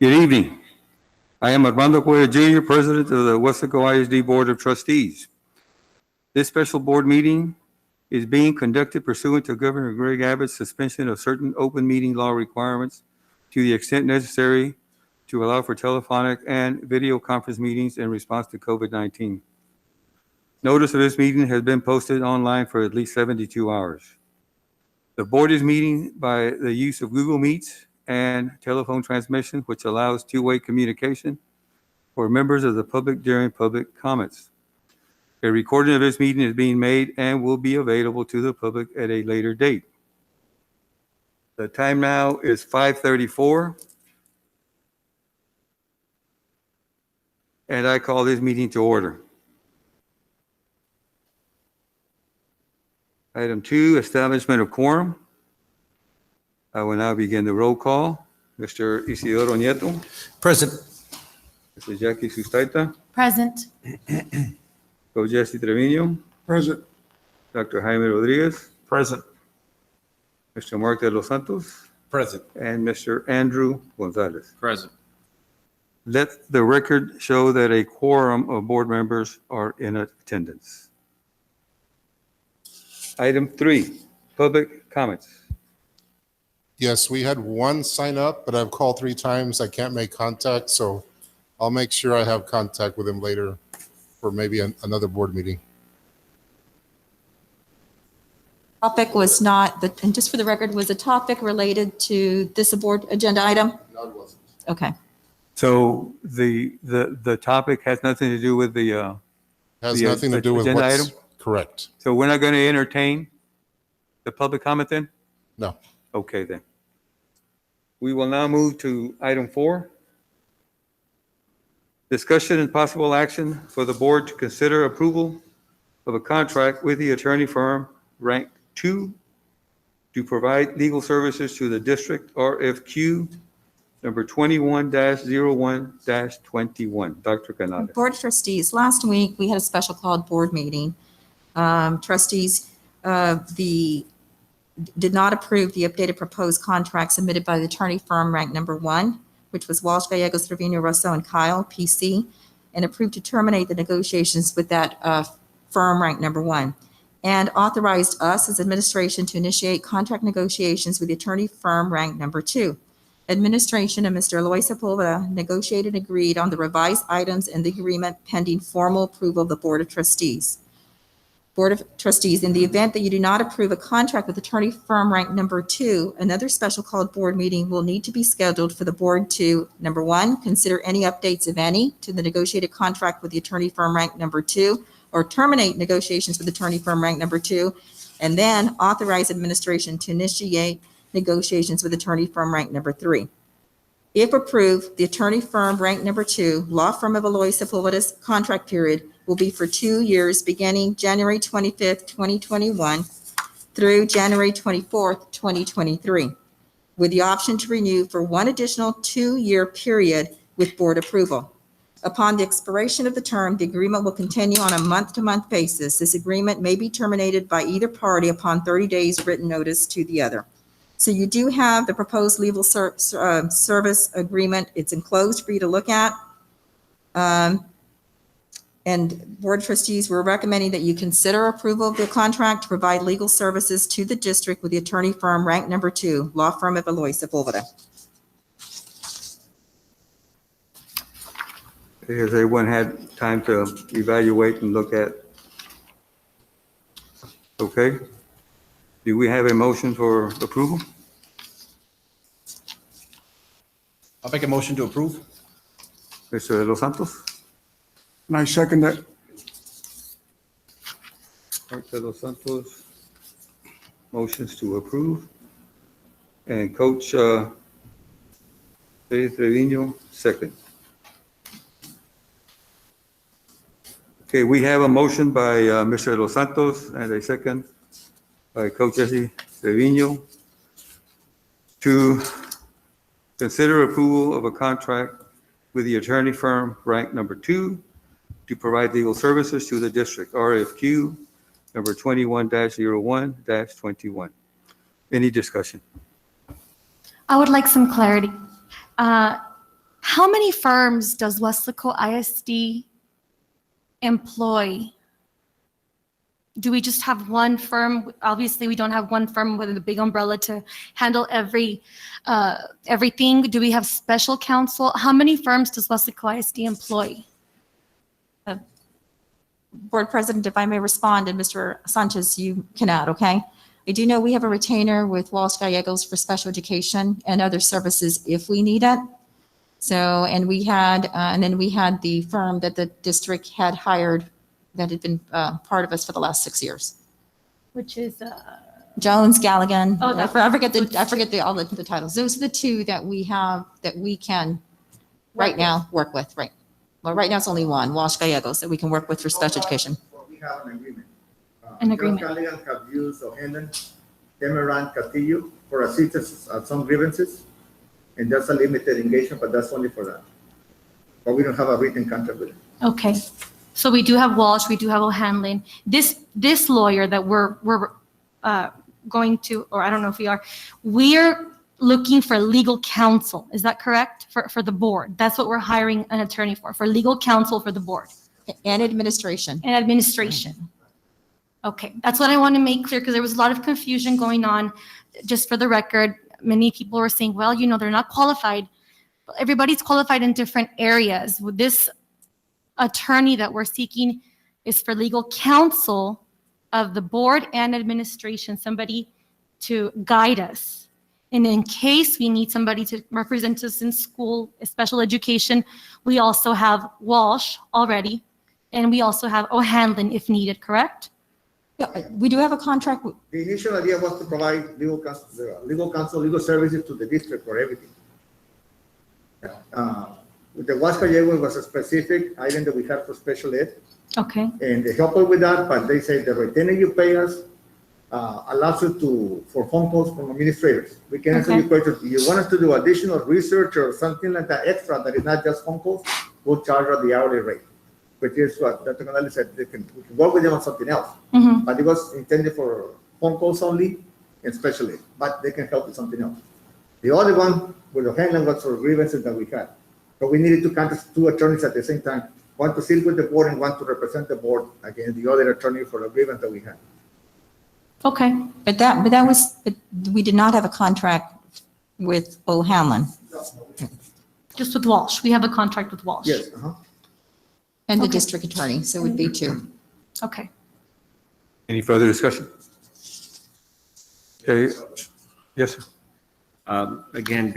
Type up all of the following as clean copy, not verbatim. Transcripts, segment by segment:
Good evening. I am Armando Cuellar Jr., President of the Weslaco ISD Board of Trustees. This special board meeting is being conducted pursuant to Governor Greg Abbott's suspension of certain open meeting law requirements to the extent necessary to allow for telephonic and video conference meetings in response to COVID-19. Notice of this meeting has been posted online for at least 72 hours. The board is meeting by the use of Google Meets and telephone transmission, which allows two-way communication for members of the public during public comments. A recording of this meeting is being made and will be available to the public at a later date. The time now is 5:34, and I call this meeting to order. Item 2, establishment of quorum. I will now begin the roll call. Mr. Isidoro Nieto. Present. Mrs. Jackie Sustaita. Present. Coach Jesse Trevino. Present. Dr. Jaime Rodriguez. Present. Mr. Mark de los Santos. Present. And Mr. Andrew Gonzalez. Present. Let the record show that a quorum of board members are in attendance. Item 3, public comments. Yes, we had one sign up, but I've called 3 times. I can't make contact, so I'll make sure I have contact with him later for maybe another board meeting. Topic was not, and just for the record, was a topic related to this board agenda item? No, it wasn't. Okay. So the topic has nothing to do with the, Has The nothing to do with agenda what's item? correct. so we're not going to entertain the public comment then? No. Okay, then. We will now move to item 4. Discussion and possible action for the board to consider approval of a contract with the attorney firm Rank 2 to provide legal services to the district, RFQ number 21-01-21. Dr. Canales. Board of Trustees, last week, we had a special called board meeting. Trustees, did not approve the updated proposed contract submitted by the attorney firm Rank number 1, which was Walsh, Gallegos, Trevino, Russo, and Kyle, PC, and approved to terminate the negotiations with that firm Rank number 1, and authorized us as administration to initiate contract negotiations with the attorney firm Rank number 2. Administration and Mr. Eloy Sepulveda negotiated and agreed on the revised items in the agreement pending formal approval of the Board of Trustees. Board of Trustees, in the event that you do not approve a contract with attorney firm Rank number 2, another special called board meeting will need to be scheduled for the board to, number 1, consider any updates, if any, to the negotiated contract with the attorney firm Rank number 2, or terminate negotiations with attorney firm Rank number 2, and then authorize administration to initiate negotiations with attorney firm Rank number 3. If approved, the attorney firm Rank number 2, law firm of Eloy Sepulveda's contract period will be for 2 years beginning January 25th, 2021 through January 24th, 2023, with the option to renew for 1 additional 2-year period with board approval. Upon the expiration of the term, the agreement will continue on a month-to-month basis. This agreement may be terminated by either party upon 30 days written notice to the other. So you do have the proposed legal service agreement. It's enclosed for you to look at. And Board of Trustees, we're recommending that you consider approval of the contract to provide legal services to the district with the attorney firm Rank number 2, law firm of Eloy Sepulveda. Has everyone had time to evaluate and look at? Okay. Do we have a motion for approval? I'll make a motion to approve. Mr. De Los Santos? And I second that. Mark De Los Santos, motions to approve. And Coach Trevino, second. Okay, we have a motion by Mr. De Los Santos and a second by Coach Jesse Trevino to consider approval of a contract with the attorney firm Rank number 2 to provide legal services to the district, RFQ number 21-01-21. Any discussion? I would like some clarity. How many firms does Weslaco ISD employ? Do we just have one firm? Obviously, we don't have one firm with a big umbrella to handle everything. Do we have special counsel? How many firms does Weslaco ISD employ? Board President, if I may respond, and Mr. Sanchez, you can add, okay? I do know we have a retainer with Walsh Gallegos for special education and other services if we need it. So, and we had, and then we had the firm that the district had hired that had been part of us for the last 6 years. Which is, Jones, Galligan, Oh, that- I forget all the titles. Those are the two that we have, that we can right now work with, right? Well, right now it's only one, Walsh Gallegos, that we can work with for special education. We have an agreement. An agreement. John Calligan have used O'Hanlon, Demeran, Castillo for assistance at some grievances. And that's a limited engagement, but that's only for that. But we don't have a written contract with it. okay. So we do have Walsh, we do have O'Hanlon. This lawyer that we're going to, or I don't know if we're looking for legal counsel. Is that correct? For the board? That's what we're hiring an attorney for legal counsel for the board And administration. and administration. Okay, that's what I want to make clear because there was a lot of confusion going on. Just for the record, many people were saying, well, they're not qualified. Everybody's qualified in different areas. With this attorney that we're seeking is for legal counsel of the board and administration, somebody to guide us. And in case we need somebody to represent us in school, special education, we also have Walsh already, and we also have O'Hanlon if needed, correct? Yeah, we do have a contract. The initial idea was to provide legal counsel, legal services to the district for everything. With the Huasca Yegua was a specific item that we had for special ed, Okay, and they helped us with that, but they say the retainer you pay us allows you for phone calls from administrators. We can answer your questions. You want us to do additional research or something like that extra that is not just phone calls, we'll charge at the hourly rate, which is what Dr. Canales said, we can work with them on something else. mhm, But it was intended for phone calls only and special ed, but they can help with something else. The other one with O'Hanlon was for grievances that we had. But we needed to contact two attorneys at the same time, one to sit with the board and one to represent the board against the other attorney for the grievance that we had. okay, But we did not have a contract with O'Hanlon just with Walsh. We have a contract with Walsh. Yes, and the Okay. district attorney, so it would be two. Okay, Any further discussion? Okay, yes, sir. Again,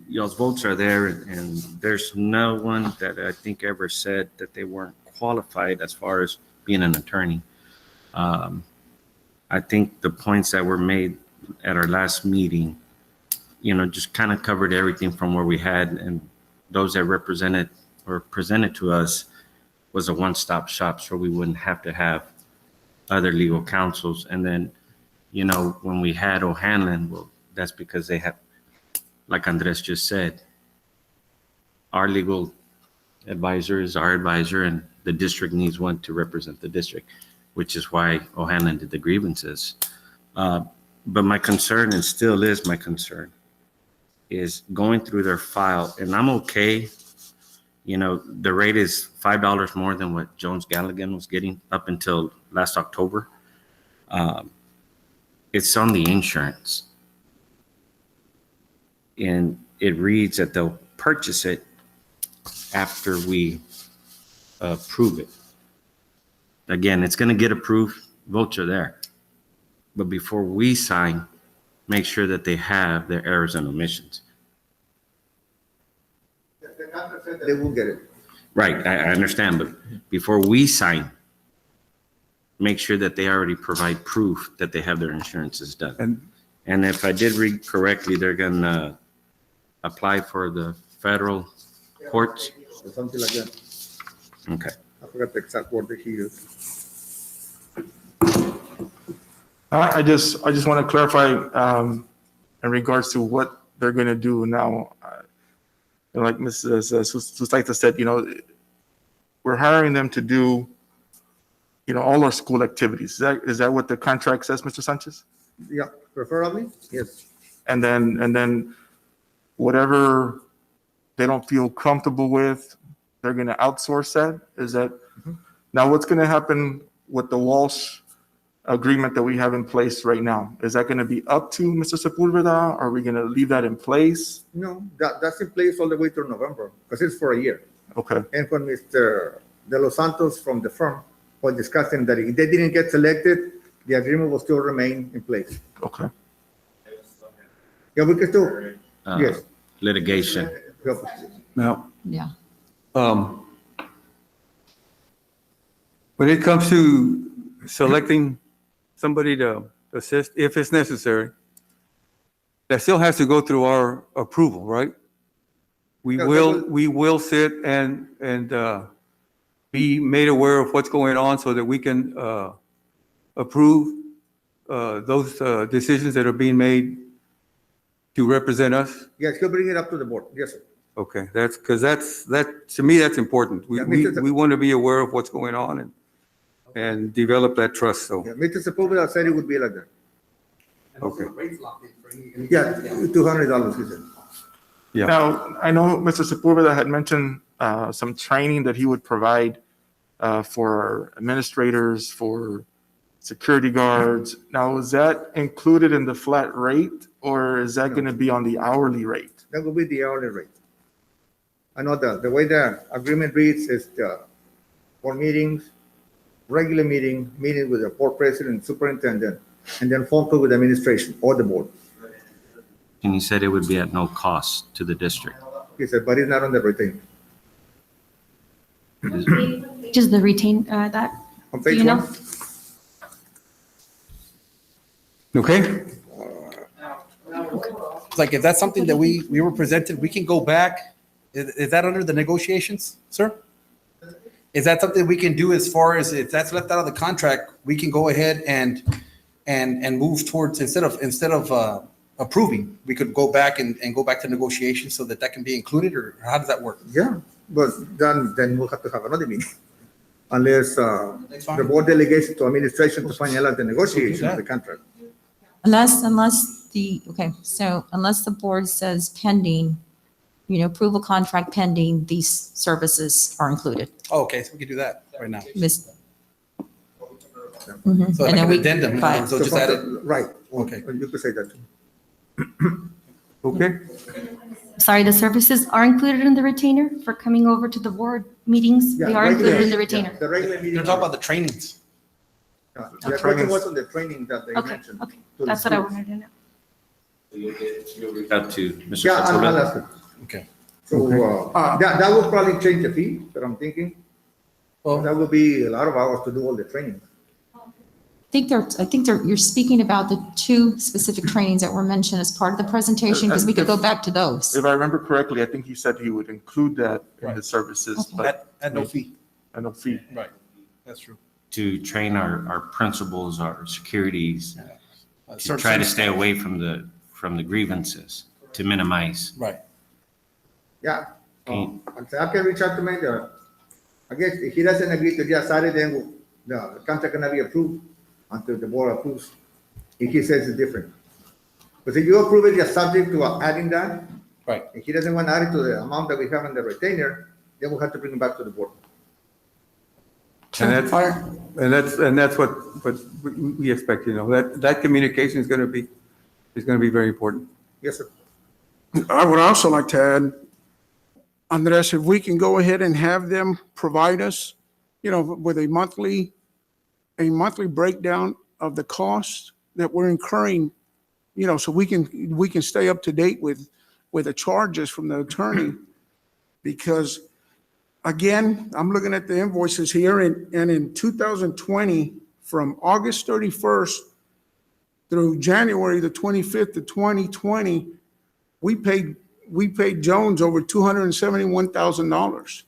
y'all's votes are there, and there's no one that I think ever said that they weren't qualified as far as being an attorney. I think the points that were made at our last meeting, just kind of covered everything from where we had, and those that represented or presented to us was a one-stop shop, so we wouldn't have to have other legal counsels. And then, when we had O'Hanlon, well, that's because they have, like Andres just said, our legal advisor is our advisor, and the district needs one to represent the district, which is why O'Hanlon did the grievances. But my concern, and still is my concern, is going through their file, and I'm okay. The rate is $5 more than what Jones Galligan was getting up until last October. It's on the insurance. And it reads that they'll purchase it after we approve it. Again, it's going to get approved, votes are there. But before we sign, make sure that they have their errors and omissions. The contract said that they will get it. Right, I understand, but before we sign, make sure that they already provide proof that they have their insurances done. And if I did read correctly, they're going to apply for the federal courts? Or something like that. Okay. I forgot the exact word that he used. I just want to clarify in regards to what they're going to do now. Like Mrs. Sustaita said, we're hiring them to do, all our school activities. Is that what the contract says, Mr. Sanchez? Yeah, preferably, yes. And then whatever they don't feel comfortable with, they're going to outsource that? Is that, now what's going to happen with the Walsh agreement that we have in place right now? Is that going to be up to Mr. Sepulveda? Are we going to leave that in place? No, that's in place all the way through November, because it's for a year. Okay, And when Mr. De Los Santos from the firm was discussing that if they didn't get selected, the agreement will still remain in place. okay. Yeah, we can still, yes. Litigation. Now, Yeah. when it comes to selecting somebody to assist, if it's necessary, that still has to go through our approval, right? We No, we will sit and be made aware of what's going on so that we can approve those decisions that are being made to represent us. Yes, he'll bring it up to the board. Yes, sir. Okay, to me, that's important. Yeah, Mr. We want to be aware of what's going on and develop that trust, so, Yeah, Mr. Sepulveda said it would be like that. okay. Yeah, $200, he said. Yeah. Now, I know Mr. Sepulveda had mentioned some training that he would provide for administrators, for security guards. Now, is that included in the flat rate, or is that going to be on the hourly rate? That will be the hourly rate. I know the way the agreement reads is for meetings, regular meeting with the board president, superintendent, and then phone call with administration or the board. And he said it would be at no cost to the district. He said, but it's not on the retainer. Just the retain, that, On do page you know? one, Okay, Like, if that's something that we were presented, we can go back. Is that under the negotiations, sir? Is that something we can do as far as if that's left out of the contract, we can go ahead and move towards, instead of approving, we could go back and go back to negotiations so that can be included, or how does that work? yeah, but then we'll have to have another meeting. Unless That's fine. the board delegates it to administration to finalize the negotiation of the contract. Unless the board says pending, approval contract pending, these services are included. Oh, okay, so we can do that right now. Miss. So And like then an we addendum, in other words, so just add it. Right. Okay. You could say that too. okay. Sorry, the services are included in the retainer for coming over to the board meetings? Yeah, They are regular- included in the yeah, retainer? The regular meeting. They're talking about the trainings. The question was on the training that they Okay, mentioned. okay. to the That's what I schools. wanted to know. You'll reach out to Mr. Yeah, I'll Sepulveda? ask it. Okay. So that will probably change the fee, but I'm thinking Well, that will be a lot of hours to do all the training. I think you're speaking about the two specific trainings that were mentioned as part of the presentation, because we could go back to those. If I remember correctly, I think he said he would include that in the services, but at no fee. at no fee. Right. That's true. To train our principals, our securities, to Certain- try to stay away from the grievances, to minimize. Right. Yeah. Okay. I can reach out to him. I guess if he doesn't agree to just sign it, then the contract cannot be approved until the board approves. If he says it's different. But if you approve it, you're subject to adding that. Right. If he doesn't want to add it to the amount that we have in the retainer, then we'll have to bring it back to the board. And that's what we expect, that communication is going to be very important. Yes, sir. I would also like to add, Andres, if we can go ahead and have them provide us, with a monthly breakdown of the costs that we're incurring, so we can stay up to date with the charges from the attorney. Because again, I'm looking at the invoices here, and in 2020, from August 31st through January the 25th of 2020, we paid Jones over $271,000.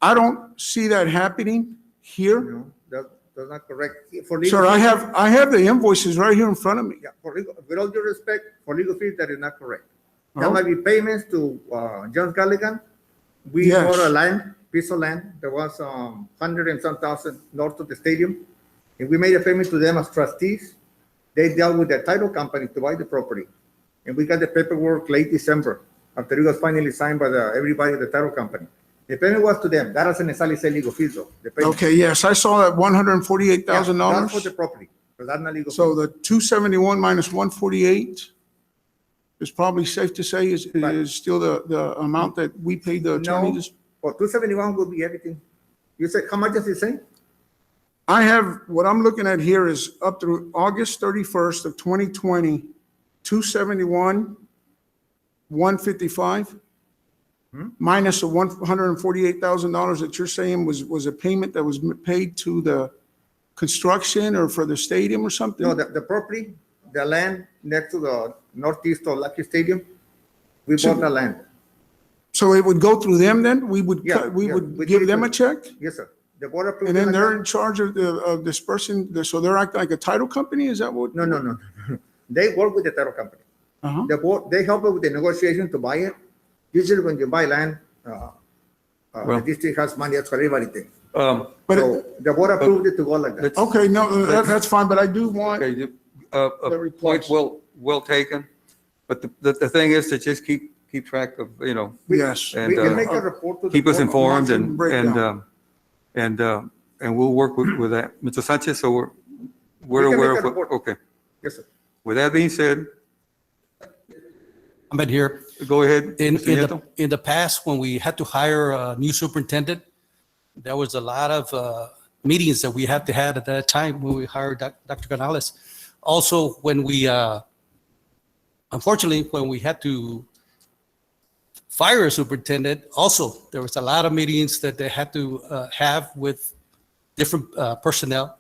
I don't see that happening here. No, that's not correct. For legal Sir, I fees- have the invoices right here in front of me. Yeah, with all due respect, for legal fees, that is not correct. That Oh. might be payments to John Galligan. We Yes. bought a piece of land that was 100 and some thousand north of the stadium. And we made a payment to them as trustees. They dealt with the title company to buy the property. And we got the paperwork late December after it was finally signed by everybody at the title company. The payment was to them. That doesn't necessarily say legal fees though. The payment- Okay, yes, I saw that Yeah, that's for the $148,000. property, but that's not legal. So fees. the 271 minus 148 is probably safe to say is still the amount that we paid the attorney. No, for 271 will be everything. You said, how much does it say? I have, what I'm looking at here is up through August 31st of 2020, 271, 155, minus the $148,000 that you're saying was a payment that was paid to the construction or for the stadium or something? No, the property, the land next to the northeast of Lucky Stadium, we So- bought the land. So it would go through them then? We would, Yeah, we yeah, would we give did it them a with- check? Yes, sir. The board approved. And then it they're like in charge of dispersing, so they're acting like a title company? Is that what? that. No. They work with the title company. Uh-huh. The board, they help us with the negotiation to buy it. Usually when you buy land, the Well- district has money, that's what everybody thinks. But, So the board approved it to go like that. let's- okay, no, that's fine, but I do want, Okay, The a point request. well taken, but the thing is to just keep track of, yes. and, We can uh, make a report to the keep us board. informed monthly breakdown. and we'll work with that. Mr. Sanchez, so we're We can aware make of, a report. okay. Yes, sir. With that being said, Ahmed here. go ahead. In, Mr. in Nieto. the, in the past, when we had to hire a new superintendent, there was a lot of meetings that we had to have at that time when we hired Dr. Canales. Also, when we, unfortunately, when we had to fire a superintendent, also, there was a lot of meetings that they had to have with different personnel.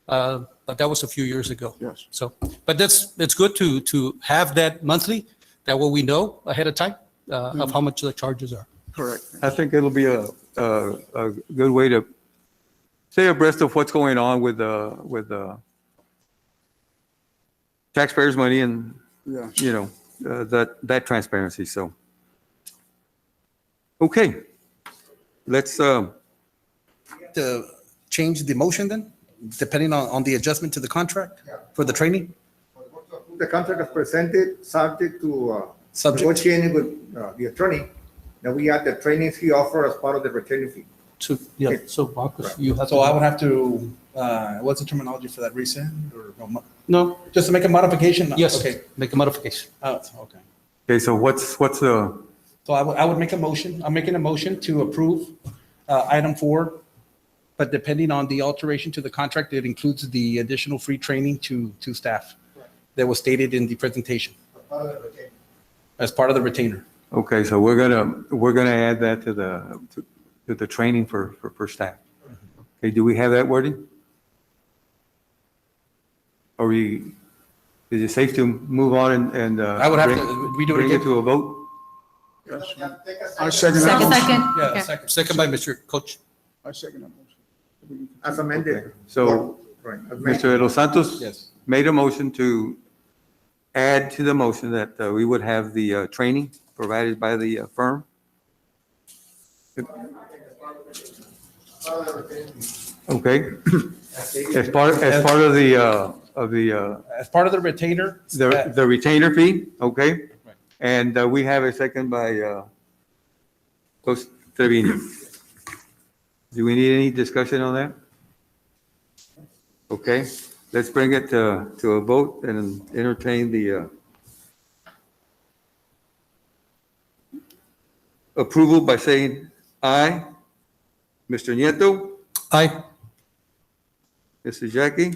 But that was a few years ago. Yes. So, but it's good to have that monthly, that way we know ahead of time of how much the charges are. Correct. I think it'll be a good way to stay abreast of what's going on with taxpayers' money and, Yeah. that transparency, so. Okay, let's, To change the motion then, depending on the adjustment to the contract for the training? The contract is presented, subject to Subject. negotiating with the attorney, that we add the trainings he offer as part of the retaining fee. So, yeah, so Marcus, you have to. So I would have to, what's the terminology for that, rescind or, No, just to make a modification? yes, Okay. make a modification. Oh, okay. okay, so what's the, So I would make a motion, I'm making a motion to approve item 4, but depending on the alteration to the contract, it includes the additional free training to staff that was stated in the presentation as part of the retainer. okay, so we're gonna add that to the training for staff. Okay, do we have that wording? Is it safe to move on and? I would have to redo it Bring it again. to a vote? I second that motion. Second. Yeah, Okay. second. Second by Mr. Coach. I second that motion. As amended. So, Right, as amended. Mr. Los Santos? Yes. Made a motion to add to the motion that we would have the training provided by the firm. Okay. As part of the, As part of the retainer. the retainer fee, okay? Right. And we have a second by Coach Trevino. Do we need any discussion on that? Okay, let's bring it to a vote and entertain the approval by saying aye. Mr. Nieto, Aye. Mr. Jackie,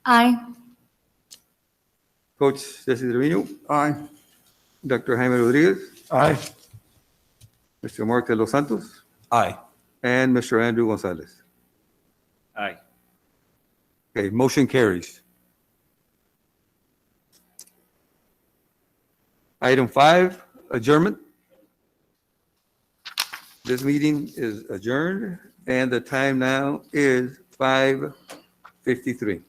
Aye. Coach Jesse Trevino, Aye. Dr. Jaime Rodriguez, Aye. Mr. Mark de los Santos, Aye. and Mr. Andrew Gonzalez. Aye. Okay, motion carries. Item 5, adjournment. This meeting is adjourned, and the time now is 5:53.